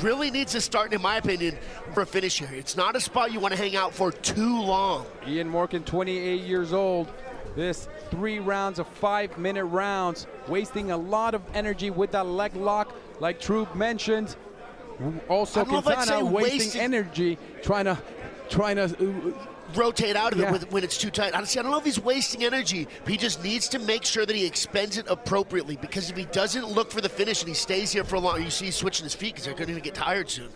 really needs to start, in my opinion, for a finish here. It's not a spot you want to hang out for too long. Ian Morken, 28 years old. This 3 rounds of 5-minute rounds, wasting a lot of energy with that leg lock, like Troop mentioned. Also, Quintana wasting energy trying to rotate out of it when it's too tight. Honestly, I don't know if he's wasting energy, but he just needs to make sure that he expends it appropriately, because if he doesn't look for the finish and he stays here for a long, you see he's switching his feet because they're going to get tired soon,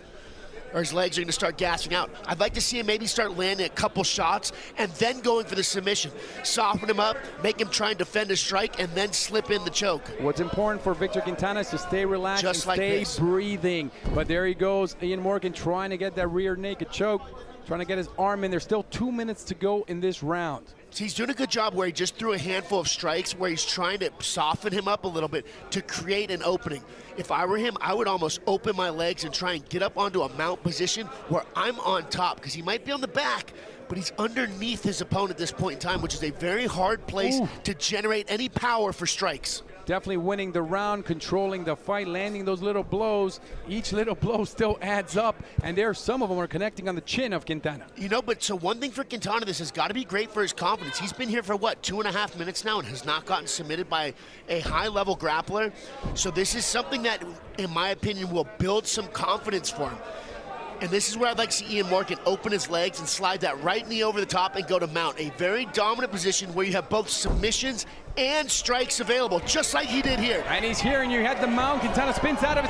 or his legs are going to start gasping out. I'd like to see him maybe start landing a couple shots and then going for the submission. Soften him up, make him try and defend a strike, and then slip in the choke. What's important for Victor Quintana is to stay relaxed and stay breathing. But there he goes, Ian Morken trying to get that rear naked choke, trying to get his arm in. There's still 2 minutes to go in this round. So he's doing a good job where he just threw a handful of strikes where he's trying to soften him up a little bit to create an opening. If I were him, I would almost open my legs and try and get up onto a mount position where I'm on top, because he might be on the back, but he's underneath his opponent at this point in time, which is a very hard place to generate any power for strikes. Definitely winning the round, controlling the fight, landing those little blows. Each little blow still adds up, and some of them are connecting on the chin of Quintana. You know, but so one thing for Quintana, this has got to be great for his confidence. He's been here for, what, 2.5 minutes now and has not gotten submitted by a high-level grappler. So this is something that, in my opinion, will build some confidence for him. And this is where I'd like to see Ian Morken open his legs and slide that right knee over the top and go to mount. A very dominant position where you have both submissions and strikes available, just like he did here. And he's here, and you had the mount. Quintana spins out of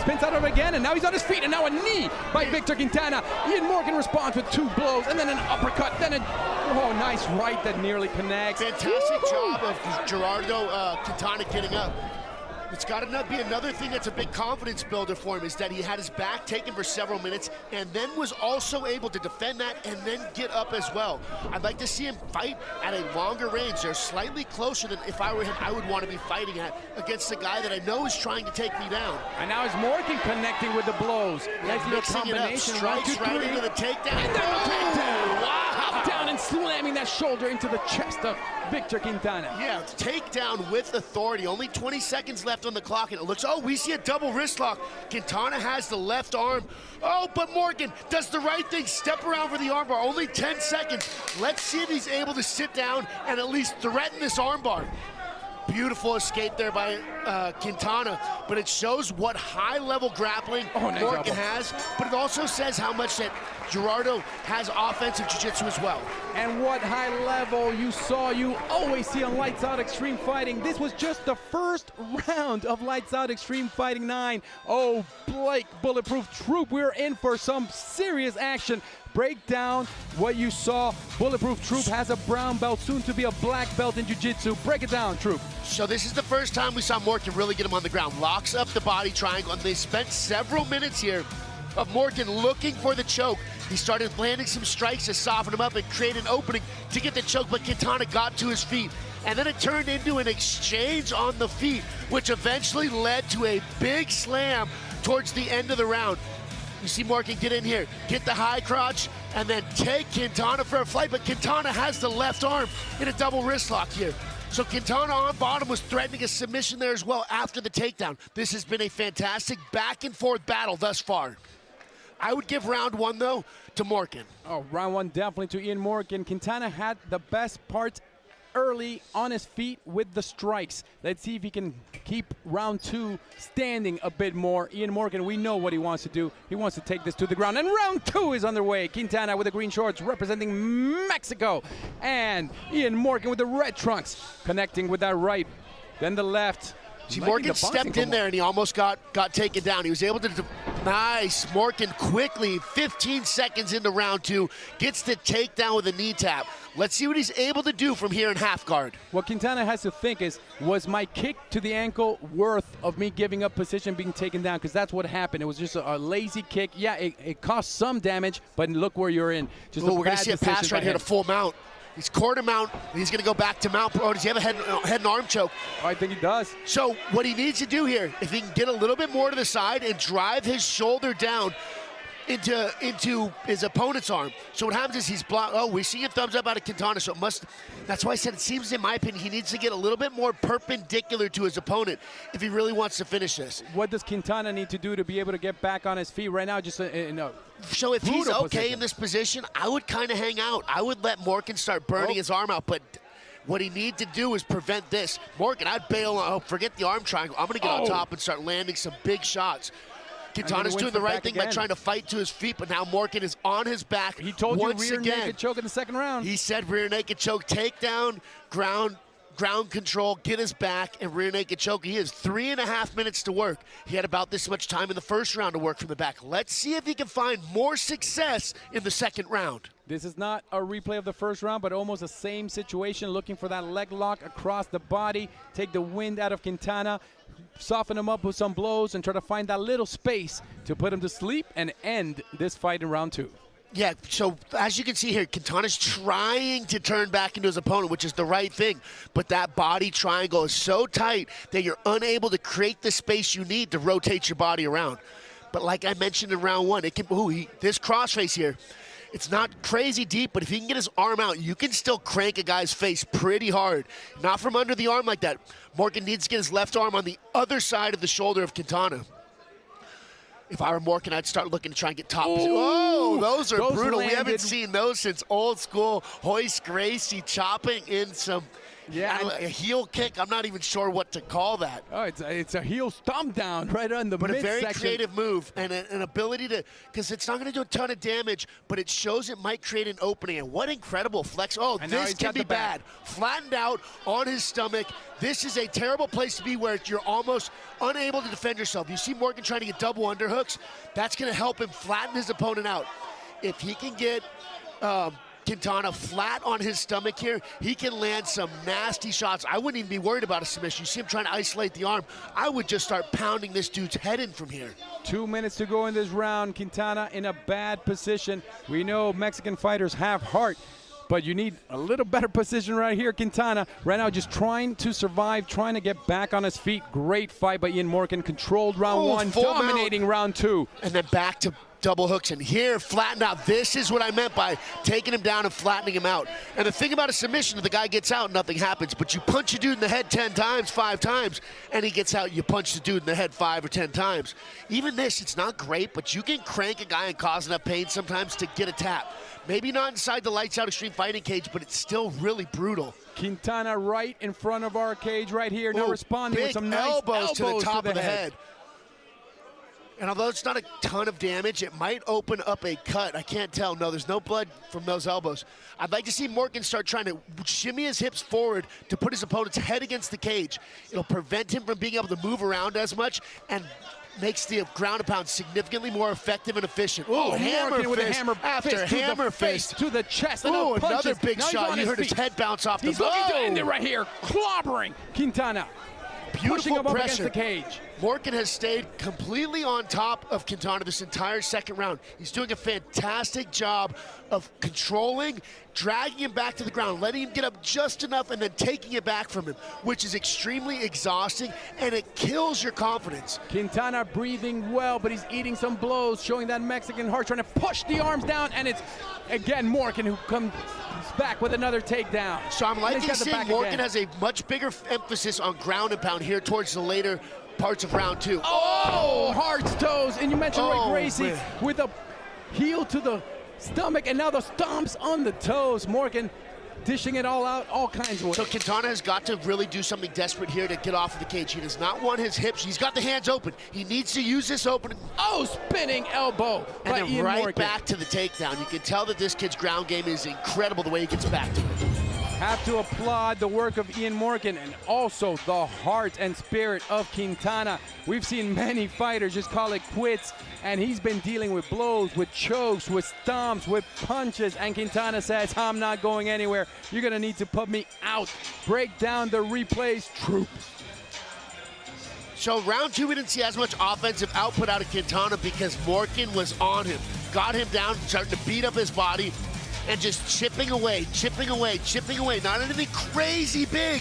it again, and now he's on his feet, and now a knee by Victor Quintana. Ian Morken responds with 2 blows, and then an uppercut, then a nice right that nearly connects. Fantastic job of Gerardo Quintana getting up. It's got to be another thing that's a big confidence builder for him, is that he had his back taken for several minutes and then was also able to defend that and then get up as well. I'd like to see him fight at a longer range. They're slightly closer than, if I were him, I would want to be fighting at, against a guy that I know is trying to take me down. And now is Morken connecting with the blows. Nice mixing it up. Strikes right into the takedown. And then the takedown. Wow! Up, down, and slamming that shoulder into the chest of Victor Quintana. Yeah, takedown with authority. Only 20 seconds left on the clock, and it looks, we see a double wrist lock. Quintana has the left arm. But Morken does the right thing. Step around for the armbar. Only 10 seconds. Let's see if he's able to sit down and at least threaten this armbar. Beautiful escape there by Quintana, but it shows what high-level grappling Morken has, but it also says how much that Gerardo has offensive jiu-jitsu as well. And what high level you always see on Lights Out Extreme Fighting. This was just the first round of Lights Out Extreme Fighting 9. Blake Bulletproof Troop, we're in for some serious action. Break down what you saw. Bulletproof Troop has a brown belt, soon to be a black belt in jiu-jitsu. Break it down, Troop. So this is the first time we saw Morken really get him on the ground. Locks up the body triangle, and they spent several minutes here of Morken looking for the choke. He started landing some strikes to soften him up and create an opening to get the choke, but Quintana got to his feet. And then it turned into an exchange on the feet, which eventually led to a big slam towards the end of the round. You see Morken get in here, get the high crotch, and then take Quintana for a flight, but Quintana has the left arm in a double wrist lock here. So Quintana on bottom was threatening a submission there as well after the takedown. This has been a fantastic back and forth battle thus far. I would give round 1, though, to Morken. Round 1 definitely to Ian Morken. Quintana had the best parts early on his feet with the strikes. Let's see if he can keep round 2 standing a bit more. Ian Morken, we know what he wants to do. He wants to take this to the ground, and round 2 is underway. Quintana with the green shorts representing Mexico, and Ian Morken with the red trunks connecting with that right, then the left. See, Morken stepped in there and he almost got taken down. He was able to, nice. Morken quickly, 15 seconds into round 2, gets the takedown with a knee tap. Let's see what he's able to do from here in half guard. What Quintana has to think is, was my kick to the ankle worth of me giving up position, being taken down? Because that's what happened. It was just a lazy kick. Yeah, it caused some damage, but look where you're in. Just we're going to see a pass right here to full mount. He's quarter mount, and he's going to go back to mount. Does he have a head and arm choke? I think he does. So what he needs to do here, if he can get a little bit more to the side and drive his shoulder down, into his opponent's arm. So what happens is he's blocked. Oh, we see a thumbs up out of Quintana, so it must. That's why I said it seems, in my opinion, he needs to get a little bit more perpendicular to his opponent if he really wants to finish this. What does Quintana need to do to be able to get back on his feet right now? Just so if he's okay position. in this position, I would kind of hang out. I would let Morken start burning his arm out, but what he needs to do is prevent this. Morken, I'd bail on, forget the arm triangle. I'm going to get on top and start landing some big shots. Quintana's doing the right thing by trying to fight to his feet, but now Morken is on his back. He told once you rear again. naked choke in the second round. He said rear naked choke, takedown, ground control, get his back, and rear naked choke. He has 3.5 minutes to work. He had about this much time in the first round to work from the back. Let's see if he can find more success in the second round. This is not a replay of the first round, but almost the same situation, looking for that leg lock across the body, take the wind out of Quintana, soften him up with some blows, and try to find that little space to put him to sleep and end this fight in round 2. Yeah, so as you can see here, Quintana's trying to turn back into his opponent, which is the right thing. But that body triangle is so tight that you're unable to create the space you need to rotate your body around. But like I mentioned in round 1, it can, this crossface here, it's not crazy deep, but if he can get his arm out, you can still crank a guy's face pretty hard. Not from under the arm like that. Morken needs to get his left arm on the other side of the shoulder of Quintana. If I were Morken, I'd start looking to try and get top. Oh, those are brutal. We haven't seen those since old school Hoist Gracie chopping in some a heel kick. I'm not even sure what to call that. Oh, it's a heel stomp down right on the midsection. But a very creative move and an ability to, because it's not going to do a ton of damage, but it shows it might create an opening. And what incredible flex. Oh, and this can be bad. Flattened out on his stomach. This is a terrible place to be where you're almost unable to defend yourself. You see Morken trying to get double underhooks. That's going to help him flatten his opponent out. If he can get Quintana flat on his stomach here, he can land some nasty shots. I wouldn't even be worried about a submission. You see him trying to isolate the arm. I would just start pounding this dude's head in from here. 2 minutes to go in this round. Quintana in a bad position. We know Mexican fighters have heart, but you need a little better position right here. Quintana right now just trying to survive, trying to get back on his feet. Great fight by Ian Morken. Controlled round 1, dominating round 2. And then back to double hooks, and here flattened out. This is what I meant by taking him down and flattening him out. And the thing about a submission, if the guy gets out, nothing happens. But you punch a dude in the head 10 times, 5 times, and he gets out, you punch the dude in the head 5 or 10 times. Even this, it's not great, but you can crank a guy and cause enough pain sometimes to get a tap. Maybe not inside the lights out extreme fighting cage, but it's still really brutal. Quintana right in front of our cage right here, now responding with some nice elbows to the top of the head. And although it's not a ton of damage, it might open up a cut. I can't tell. No, there's no blood from those elbows. I'd like to see Morken start trying to shimmy his hips forward to put his opponent's head against the cage. It'll prevent him from being able to move around as much and makes the ground and pound significantly more effective and efficient. Oh, hammer with fist a hammer after hammer fist to the chest. Oh, another big shot. You heard his head bounce off the He's looking to end it right here. Clobbering Quintana. Pushing him up against the cage. Morken has stayed completely on top of Quintana this entire second round. He's doing a fantastic job of controlling, dragging him back to the ground, letting him get up just enough and then taking it back from him, which is extremely exhausting, and it kills your confidence. Quintana breathing well, but he's eating some blows, showing that Mexican heart, trying to push the arms down, and it's, again, Morken who comes back with another takedown. So I'm liking seeing Morken has a much bigger emphasis on ground and pound here towards the later parts of round 2. Oh, hearts, toes, and you mentioned Roy Gracie with a heel to the stomach, and now the stomps on the toes. Morken dishing it all out, all kinds of ways. So Quintana has got to really do something desperate here to get off of the cage. He does not want his hips. He's got the hands open. He needs to use this opening. Oh, spinning elbow. And then right back to the takedown. You can tell that this kid's ground game is incredible the way he gets back to it. Have to applaud the work of Ian Morken and also the heart and spirit of Quintana. We've seen many fighters just call it quits, and he's been dealing with blows, with chokes, with stomps, with punches, and Quintana says, I'm not going anywhere. You're gonna need to put me out. Break down the replays, troop. So round 2, we didn't see as much offensive output out of Quintana because Morken was on him. Got him down, starting to beat up his body, and just chipping away, chipping away, chipping away. Not anything crazy big,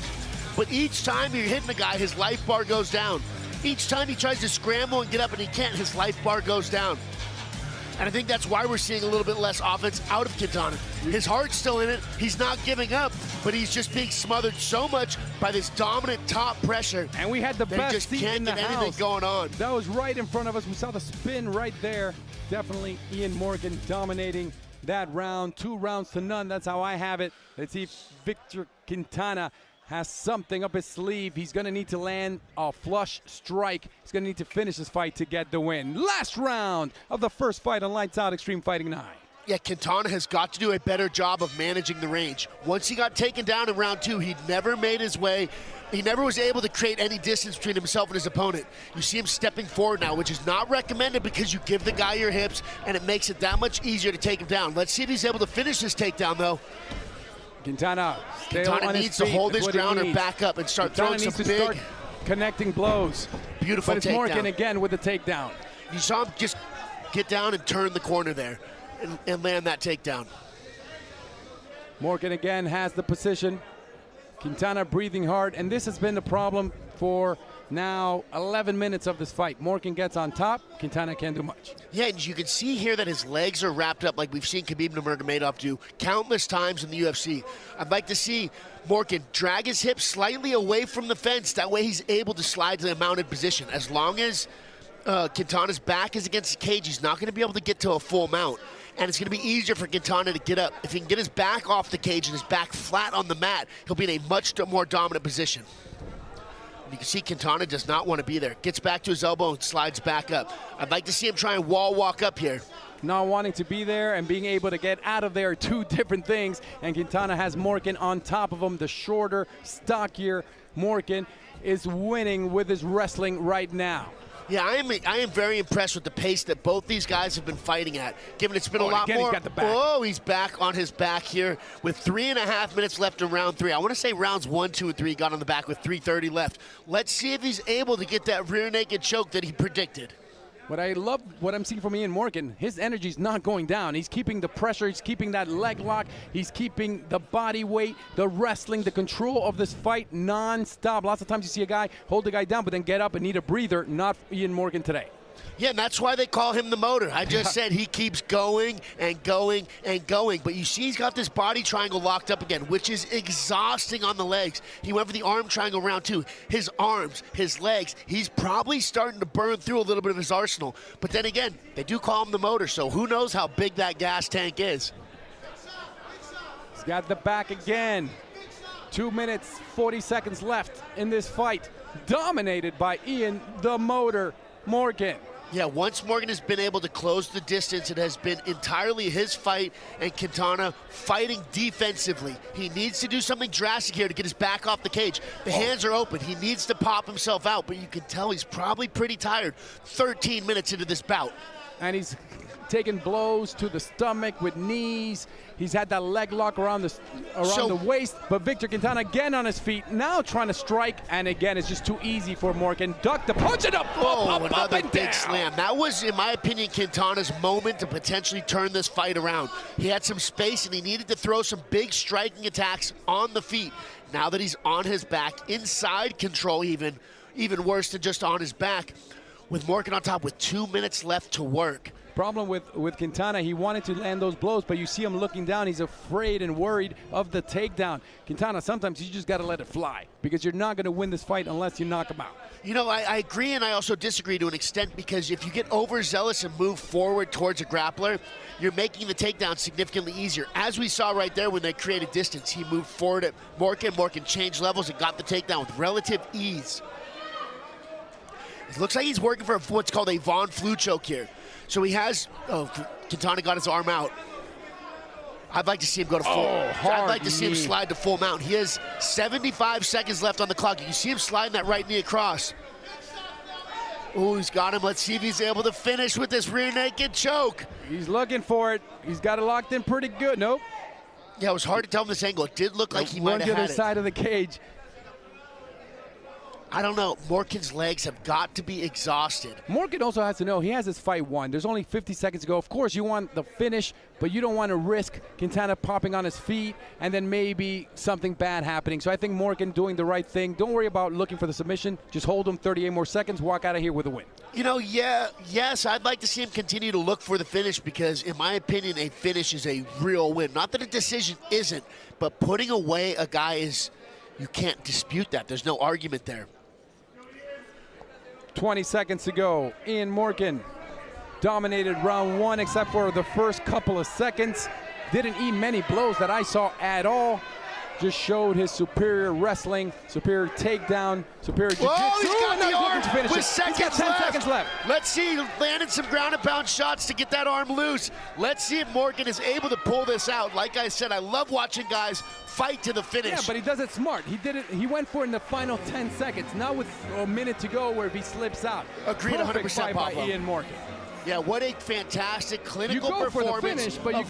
but each time you're hitting the guy, his life bar goes down. Each time he tries to scramble and get up and he can't, his life bar goes down. And I think that's why we're seeing a little bit less offense out of Quintana. His heart's still in it. He's not giving up, but he's just being smothered so much by this dominant top pressure. And we had the best just seat can't in the get house. anything going on. That was right in front of us. We saw the spin right there. Definitely Ian Morken dominating that round. 2 rounds to none. That's how I have it. Let's see if Victor Quintana has something up his sleeve. He's going to need to land a flush strike. He's going to need to finish this fight to get the win. Last round of the first fight on Lights Out Extreme Fighting 9. Yeah, Quintana has got to do a better job of managing the range. Once he got taken down in round 2, he never made his way. He never was able to create any distance between himself and his opponent. You see him stepping forward now, which is not recommended because you give the guy your hips, and it makes it that much easier to take him down. Let's see if he's able to finish this takedown, though. Quintana needs to hold his ground or back up and start throwing some big, start connecting blows. Beautiful takedown. But it's Morken again with the takedown. You saw him just get down and turn the corner there and land that takedown. Morken again has the position. Quintana breathing hard, and this has been the problem for now 11 minutes of this fight. Morken gets on top, Quintana can't do much. Yeah, and you can see here that his legs are wrapped up like we've seen Khabib Nurmagomedov do countless times in the UFC. I'd like to see Morken drag his hips slightly away from the fence. That way he's able to slide to the mounted position. As long as Quintana's back is against the cage, he's not going to be able to get to a full mount. And it's going to be easier for Quintana to get up. If he can get his back off the cage and his back flat on the mat, he'll be in a much more dominant position. You can see Quintana does not want to be there. Gets back to his elbow and slides back up. I'd like to see him try and wall walk up here. Not wanting to be there and being able to get out of there are 2 different things. And Quintana has Morken on top of him. The shorter, stockier Morken is winning with his wrestling right now. Yeah, I am very impressed with the pace that both these guys have been fighting at. Given it's been a lot more. He's got the back. Oh, he's back on his back here with 3.5 minutes left in round 3. I want to say rounds 1, 2, and 3 got on the back with 3:30 left. Let's see if he's able to get that rear naked choke that he predicted. What I love, what I'm seeing from Ian Morken, his energy's not going down. He's keeping the pressure, he's keeping that leg lock, he's keeping the body weight, the wrestling, the control of this fight non-stop. Lots of times you see a guy hold the guy down but then get up and need a breather. Not Ian Morken today. Yeah, and that's why they call him the motor. I just said he keeps going and going and going. But you see he's got this body triangle locked up again, which is exhausting on the legs. He went for the arm triangle round 2. His arms, his legs, he's probably starting to burn through a little bit of his arsenal. But then again, they do call him the motor, so who knows how big that gas tank is. He's got the back again. 2 minutes, 40 seconds left in this fight. Dominated by Ian the Motor Morken. Yeah, once Morken has been able to close the distance, it has been entirely his fight and Quintana fighting defensively. He needs to do something drastic here to get his back off the cage. The hands are open. He needs to pop himself out, but you can tell he's probably pretty tired 13 minutes into this bout. And he's taking blows to the stomach with knees. He's had that leg lock around the waist, but Victor Quintana again on his feet, now trying to strike, and again, it's just too easy for Morken. Duck the punch it up, another big down. slam. That was, in my opinion, Quintana's moment to potentially turn this fight around. He had some space, and he needed to throw some big striking attacks on the feet. Now that he's on his back, inside control even worse than just on his back, with Morken on top with 2 minutes left to work. Problem with Quintana, he wanted to land those blows, but you see him looking down. He's afraid and worried of the takedown. Quintana, sometimes you just got to let it fly because you're not going to win this fight unless you knock him out. You know, I agree, and I also disagree to an extent, because if you get overzealous and move forward towards a grappler, you're making the takedown significantly easier. As we saw right there when they created distance, he moved forward at Morken. Morken changed levels and got the takedown with relative ease. It looks like he's working for what's called a Von Flue choke here. So he has, Quintana got his arm out. I'd like to see him go to full. I'd like to see him slide to full mount. He has 75 seconds left on the clock. You see him sliding that right knee across. Oh, he's got him. Let's see if he's able to finish with this rear naked choke. He's looking for it. He's got it locked in pretty good. Nope. Yeah, it was hard to tell from this angle. It did look like he might have had it. One to the side of the cage. I don't know. Morken's legs have got to be exhausted. Morken also has to know he has his fight won. There's only 50 seconds to go. Of course, you want the finish, but you don't want to risk Quintana popping on his feet and then maybe something bad happening. So I think Morken doing the right thing. Don't worry about looking for the submission. Just hold him 38 more seconds, walk out of here with a win. You know, yes, I'd like to see him continue to look for the finish because, in my opinion, a finish is a real win. Not that a decision isn't, but putting away a guy is, you can't dispute that. There's no argument there. 20 seconds to go. Ian Morken dominated round one except for the first couple of seconds. Didn't eat many blows that I saw at all. Just showed his superior wrestling, superior takedown, superior jiu-jitsu. Oh, he's got the arm to finish with it. seconds He's got 10 left. seconds left. Let's see, landed some ground and pound shots to get that arm loose. Let's see if Morken is able to pull this out. Like I said, I love watching guys fight to the finish. Yeah, but he does it smart. He did it. He went for it in the final 10 seconds, not with a minute to go where if he slips out. Agreed, Perfect 100%, fight by Pablo. Ian Morken. Yeah, what a fantastic clinical You go performance for the finish, but you